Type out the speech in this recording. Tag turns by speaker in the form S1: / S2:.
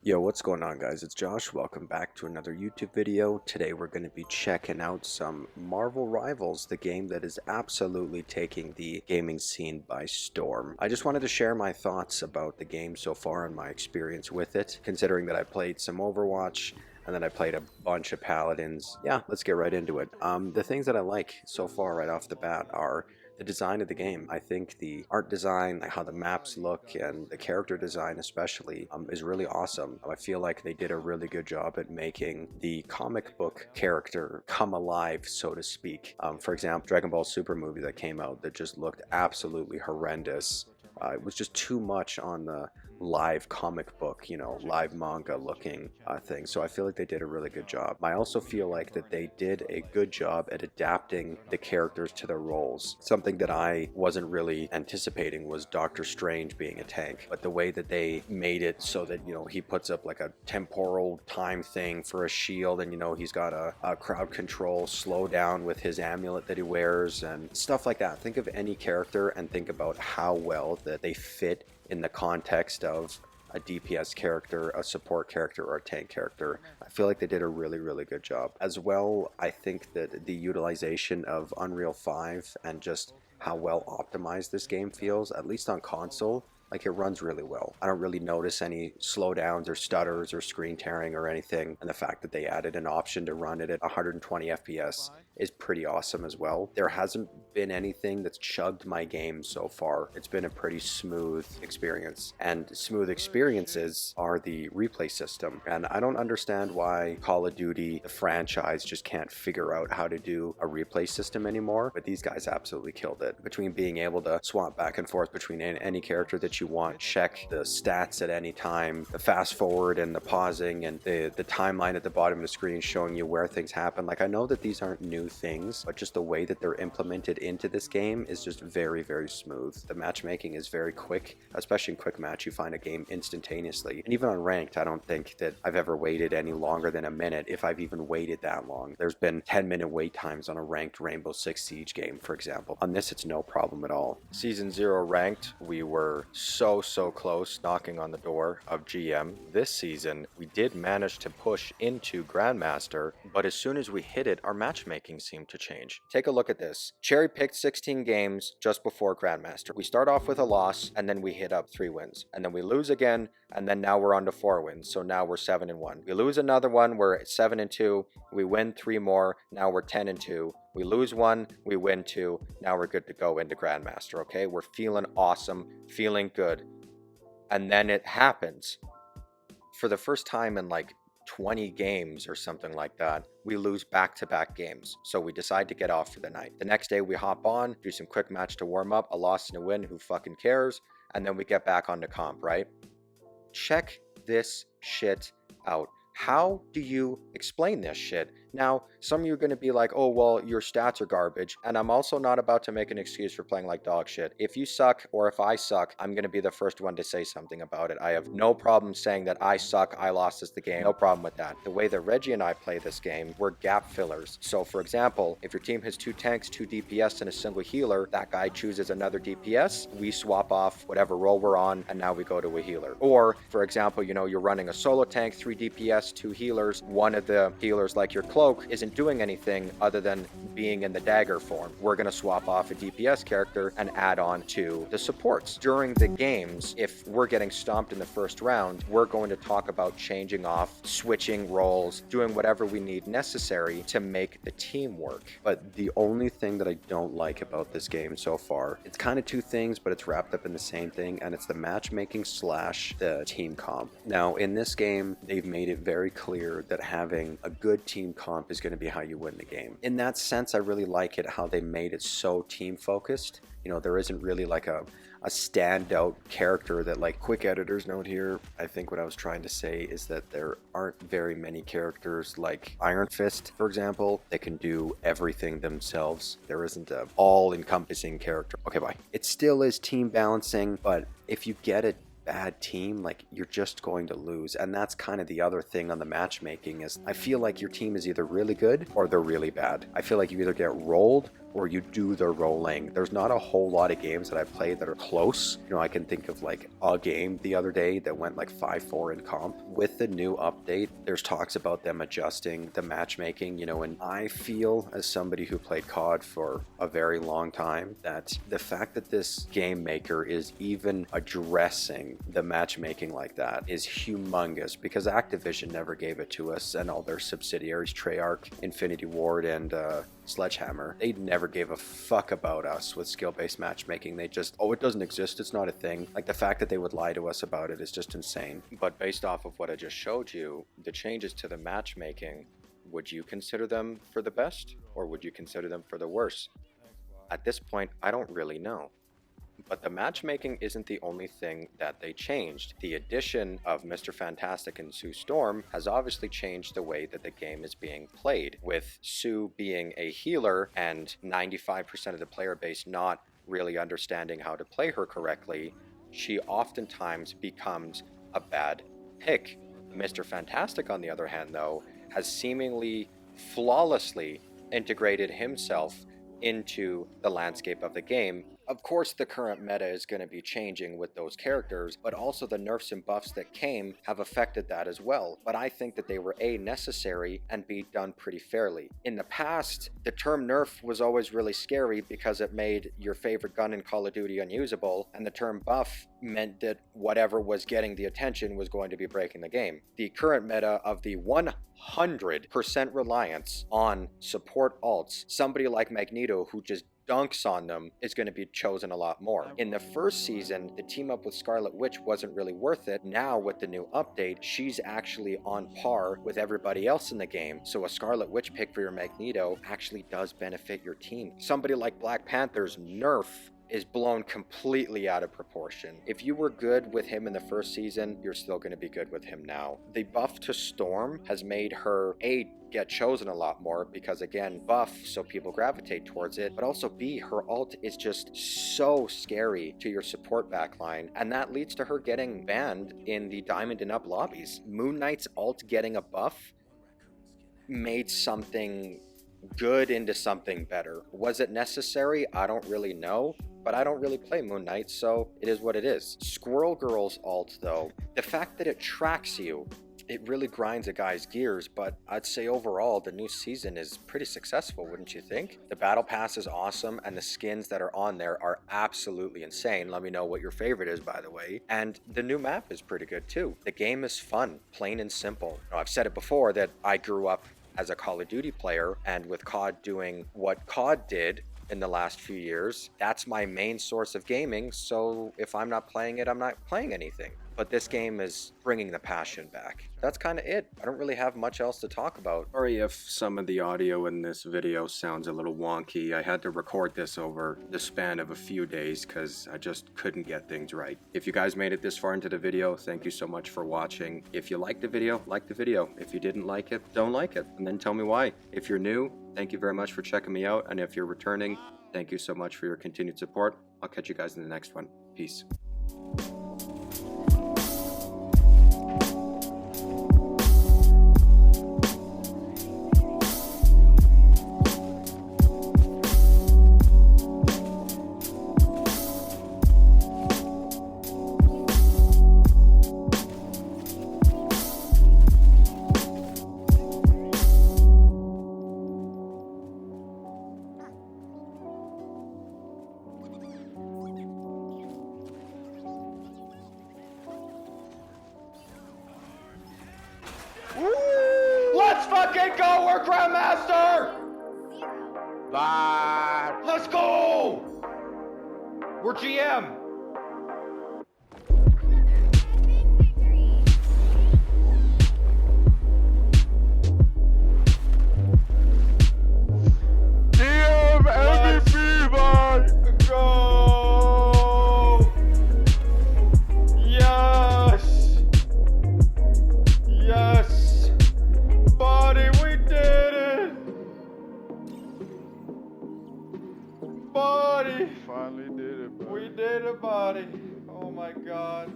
S1: Yo, what's going on, guys? It's Josh. Welcome back to another YouTube video. Today we're going to be checking out some Marvel Rivals, the game that is absolutely taking the gaming scene by storm. I just wanted to share my thoughts about the game so far and my experience with it, considering that I played some Overwatch and then I played a bunch of Paladins. Yeah, let's get right into it. The things that I like so far right off the bat are the design of the game. I think the art design, like how the maps look, and the character design especially, is really awesome. I feel like they did a really good job at making the comic book character come alive, so to speak. For example, Dragon Ball Super movie that came out that just looked absolutely horrendous. It was just too much on the live comic book, live manga looking thing. So I feel like they did a really good job. I also feel like that they did a good job at adapting the characters to their roles. Something that I wasn't really anticipating was Doctor Strange being a tank, but the way that they made it so that, he puts up like a temporal time thing for a shield, and he's got a crowd control slow down with his amulet that he wears and stuff like that. Think of any character and think about how well that they fit in the context of a DPS character, a support character, or a tank character. I feel like they did a really, really good job. As well, I think that the utilization of Unreal 5 and just how well optimized this game feels, at least on console, like it runs really well. I don't really notice any slowdowns or stutters or screen tearing or anything. And the fact that they added an option to run it at 120 FPS is pretty awesome as well. There hasn't been anything that's chugged my game so far. It's been a pretty smooth experience. And smooth experiences are the replay system. And I don't understand why Call of Duty, the franchise, just can't figure out how to do a replay system anymore. But these guys absolutely killed it. Between being able to swap back and forth between any character that you want, check the stats at any time, the fast forward and the pausing, and the timeline at the bottom of the screen showing you where things happen. Like, I know that these aren't new things, but just the way that they're implemented into this game is just very, very smooth. The matchmaking is very quick, especially in quick match. You find a game instantaneously. And even on ranked, I don't think that I've ever waited any longer than a minute, if I've even waited that long. There's been 10-minute wait times on a ranked Rainbow Six Siege game, for example. On this, it's no problem at all. Season 0 ranked, we were so close, knocking on the door of GM. This season, we did manage to push into Grandmaster, but as soon as we hit it, our matchmaking seemed to change. Take a look at this. Cherry picked 16 games just before Grandmaster. We start off with a loss, and then we hit up 3 wins. And then we lose again, and then now we're on to 4 wins. So now we're 7-1. We lose another one, we're at 7-2. We win 3 more, now we're 10-2. We lose 1, we win 2, now we're good to go into Grandmaster, okay? We're feeling awesome, feeling good. And then it happens. For the first time in like 20 games or something like that, we lose back-to-back games. So we decide to get off for the night. The next day we hop on, do some quick match to warm up, a loss and a win, who fucking cares? And then we get back onto comp, right? Check this shit out. How do you explain this shit? Now, some of you are going to be like, oh, well, your stats are garbage. And I'm also not about to make an excuse for playing like dog shit. If you suck, or if I suck, I'm going to be the first one to say something about it. I have no problem saying that I suck, I lost this the game. No problem with that. The way that Reggie and I play this game, we're gap fillers. So, for example, if your team has 2 tanks, 2 DPS, and a single healer, that guy chooses another DPS, we swap off whatever role we're on, and now we go to a healer. Or, for example, you're running a solo tank, 3 DPS, 2 healers. One of the healers, like your cloak, isn't doing anything other than being in the dagger form. We're going to swap off a DPS character and add on to the supports. During the games, if we're getting stomped in the first round, we're going to talk about changing off, switching roles, doing whatever we need necessary to make the team work. But the only thing that I don't like about this game so far, it's kind of 2 things, but it's wrapped up in the same thing, and it's the matchmaking / the team comp. Now, in this game, they've made it very clear that having a good team comp is going to be how you win the game. In that sense, I really like it how they made it so team focused. There isn't really like a standout character that, like, quick editor's note here. I think what I was trying to say is that there aren't very many characters like Iron Fist, for example, that can do everything themselves. There isn't a all-encompassing character. Okay, bye. It still is team balancing, but if you get a bad team, like, you're just going to lose. And that's kind of the other thing on the matchmaking, is I feel like your team is either really good or they're really bad. I feel like you either get rolled or you do the rolling. There's not a whole lot of games that I've played that are close. You know, I can think of like a game the other day that went like 5-4 in comp. With the new update, there's talks about them adjusting the matchmaking, you know, and I feel as somebody who played COD for a very long time that the fact that this game maker is even addressing the matchmaking like that is humongous, because Activision never gave it to us, and all their subsidiaries, Treyarch, Infinity Ward, and Sledgehammer, they never gave a fuck about us with skill-based matchmaking. They just, oh, it doesn't exist, it's not a thing. Like, the fact that they would lie to us about it is just insane. But based off of what I just showed you, the changes to the matchmaking, would you consider them for the best, or would you consider them for the worst? At this point, I don't really know. But the matchmaking isn't the only thing that they changed. The addition of Mr. Fantastic and Sue Storm has obviously changed the way that the game is being played, with Sue being a healer and 95% of the player base not really understanding how to play her correctly. She oftentimes becomes a bad pick. Mr. Fantastic, on the other hand, though, has seemingly flawlessly integrated himself into the landscape of the game. Of course, the current meta is going to be changing with those characters, but also the nerfs and buffs that came have affected that as well. But I think that they were A, necessary, and B, done pretty fairly. In the past, the term nerf was always really scary because it made your favorite gun in Call of Duty unusable, and the term buff meant that whatever was getting the attention was going to be breaking the game. The current meta of the 100% reliance on support alts, somebody like Magneto who just dunks on them, is going to be chosen a lot more. In the first season, the team up with Scarlet Witch wasn't really worth it. Now with the new update, she's actually on par with everybody else in the game. So a Scarlet Witch pick for your Magneto actually does benefit your team. Somebody like Black Panther's nerf is blown completely out of proportion. If you were good with him in the first season, you're still going to be good with him now. The buff to Storm has made her A, get chosen a lot more, because again, buff, so people gravitate towards it, but also B, her ult is just so scary to your support backline, and that leads to her getting banned in the Diamond and Up lobbies. Moon Knight's ult getting a buff made something good into something better. Was it necessary? I don't really know, but I don't really play Moon Knight, so it is what it is. Squirrel Girl's ult, though, the fact that it tracks you, it really grinds a guy's gears, but I'd say overall the new season is pretty successful, wouldn't you think? The battle pass is awesome, and the skins that are on there are absolutely insane. Let me know what your favorite is, by the way. And the new map is pretty good too. The game is fun, plain and simple. Now, I've said it before that I grew up as a Call of Duty player, and with COD doing what COD did in the last few years, that's my main source of gaming, so if I'm not playing it, I'm not playing anything. But this game is bringing the passion back. That's kind of it. I don't really have much else to talk about. Sorry if some of the audio in this video sounds a little wonky. I had to record this over the span of a few days because I just couldn't get things right. If you guys made it this far into the video, thank you so much for watching. If you liked the video, like the video. If you didn't like it, don't like it, and then tell me why. If you're new, thank you very much for checking me out, and if you're returning, thank you so much for your continued support. I'll catch you guys in the next one. Peace.
S2: Let's fucking go! We're Grandmaster! Bye! Let's go! We're GM! GM MVP, man! Go! Yes! Yes! Buddy, we did it! Buddy!
S3: Finally did it, bro.
S2: We did it, buddy. Oh my god.